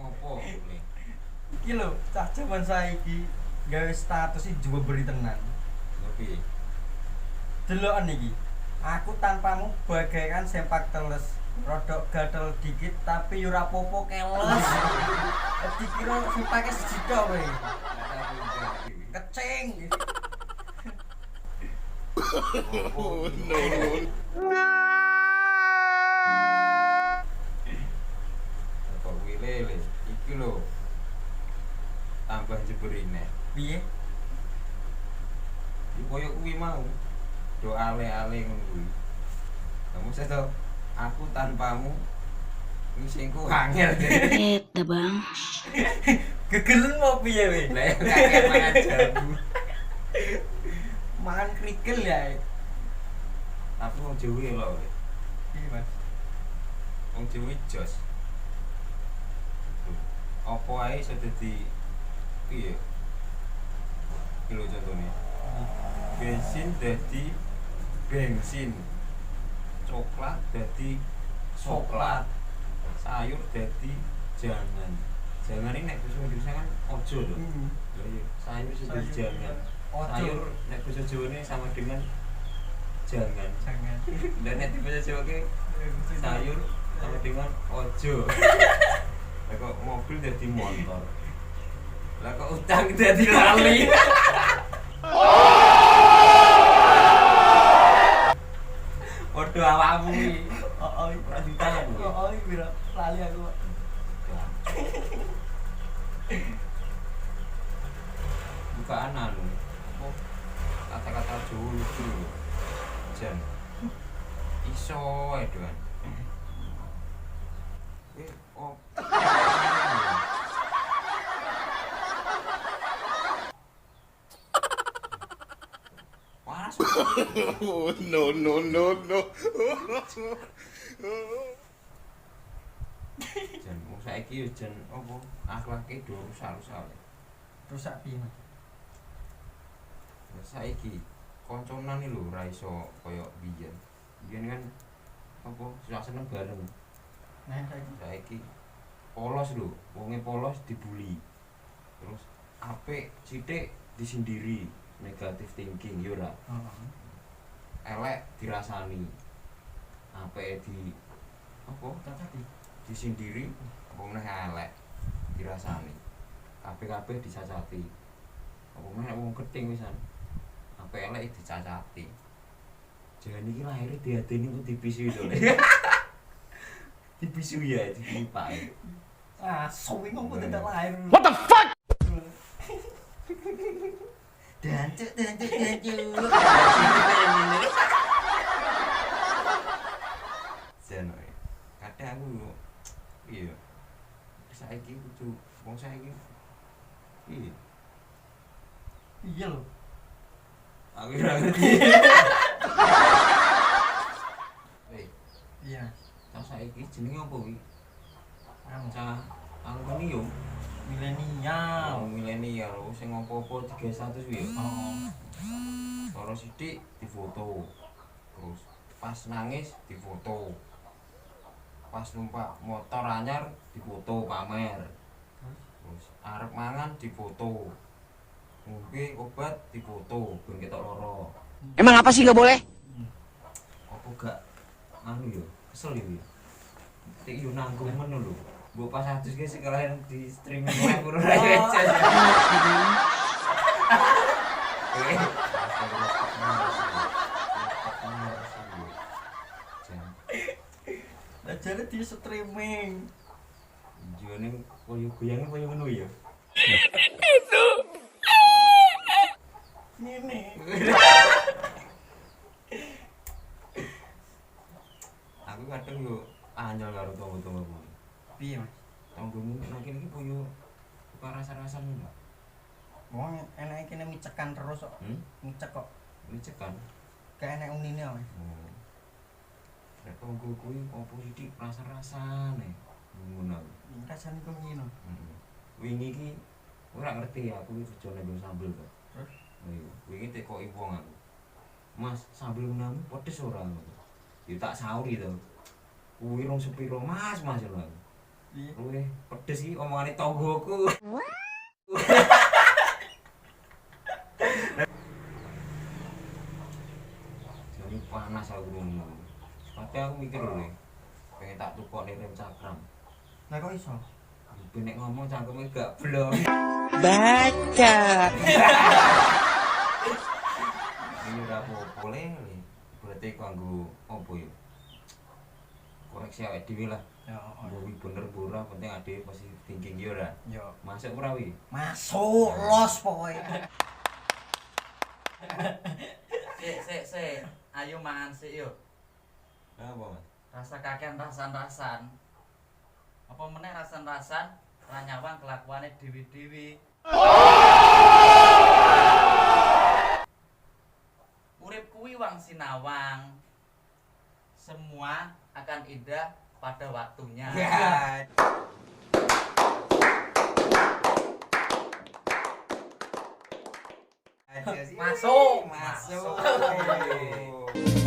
Ngopo iki? Iki lho, cah jaman saiki gawe status iki jual beri tenan. Tapi Deloken iki. Aku tanpamu bagaikan sempak teles. Rodok gatel dikit tapi yo ora apa-apa keles. Dikira sempake siji tok kowe. Kecing. oh, no. Kok wile iki lho. Tambah jeberine. Piye? Iki koyo kuwi mau. Do ale-ale ngono kuwi. Kamu seto aku tanpamu ngisingku angel deh. Eta bang. Gegelen mau piye we? Lah kakek mangan jamu. Mangan krikil ya. Tapi wong Jawa lho. Piye, Mas? Wong Jawa jos. Apa ae iso dadi piye? Iki lho contone. Bensin dadi bensin. Coklat dadi coklat. Sayur dadi jangan. Jangan ini nek basa Indonesia kan ojo lho. Lho iya, sayur iso dadi jangan. Sayur nek basa Jawane sama dengan jangan. Jangan. Dan nek basa Jawa ke sayur sama dengan ojo. Lah kok mobil dadi motor. Lah kok utang dadi lali. Waduh awakmu iki. Oh, Ora ditangan. oh, pira lali aku. Bukaan anu. Kata-kata Jawa lucu. Jan. Iso ae doan. Oh. Waras. Oh, no, no, no, no. Jan wong saiki yo jan opo akhlake do rusak-rusak. Rusak piye, Mas? Saiki konconan iki lho ora iso kaya biyen. Biyen kan apa susah seneng bareng. Nah, saiki Saiki polos lho, wonge polos dibully. Terus apik sithik disindiri, negatif thinking yo ora. heeh. Elek dirasani. Apike di apa Cacati. disindiri, apa meneh elek dirasani. Kabeh-kabeh dicacati. Apa meneh nek wong gething wisan. Apa elek dicacati. Jangan iki lahir diadeni kok dipisu to. Dipisu ya dipake. Ah, suwi ngomong tidak lahir. What the fuck? Dancuk. Jan kadang aku yo iya. Saiki kudu wong saiki iya. Iya lho. Aku ora ngerti. Hei, Iya. cah saiki jenenge apa kuwi? Anu, Cah aluminium. milenial. Milenial sing apa-apa 31 kuwi ya. Oh. Cara sithik difoto. Terus pas nangis difoto. Pas numpak motor anyar difoto pamer. Terus arep mangan difoto. Ngombe obat difoto ben ketok lara. Emang apa sih nggak boleh? Apa gak anu yo kesel yo. Tik yo nanggung men lho. Mbok pas 100 ki sekalian di streaming live ora aja. Lah jare di streaming. Jane koyo goyange koyo ngono ya. Ngene. Aku kadang yo anyel karo tonggo-tonggoku. Piye, Mas? Tonggomu nang kene iki punya rasa-rasan enggak? Wong enake kene micekan terus kok. Micek kok. Ini cekan. Kayak enek unine wae. Oh. Nek tonggo kuwi opo sithik rasa-rasane. Ngono. Rasane kok ngene. Wingi iki ora ngerti aku iki jane nggo sambel kok. Terus Ayo, wingi tekoki wong aku. Mas, sambel menamu pedes ora ngono. Ya tak sauri to. Kuwi rong sepiro Mas lho. Piye? Luwe pedes iki omongane tanggoku. Jadi panas aku ngomong. Tapi aku mikir lho, pengen tak tukokne rem cakram. Lah kok iso? Nek ngomong cangkeme gak blong. Baca. Ini ora apa-apa le. Berarti kanggo apa ya? Koreksi awake dhewe lah. Ya, Mbok bener ora penting ade pasti thinking yo ora. yo. Masuk ora wi? Masuk los pokoke. Sik. Ayo mangan sik yo. Apa Mas? Rasa kakean rasan-rasan. Apa meneh rasan-rasan ra nyawang kelakuane dewi-dewi. Urip kuwi wang sinawang. Semua akan indah pada waktunya. Ya. Masuk. Masuk. Masuk.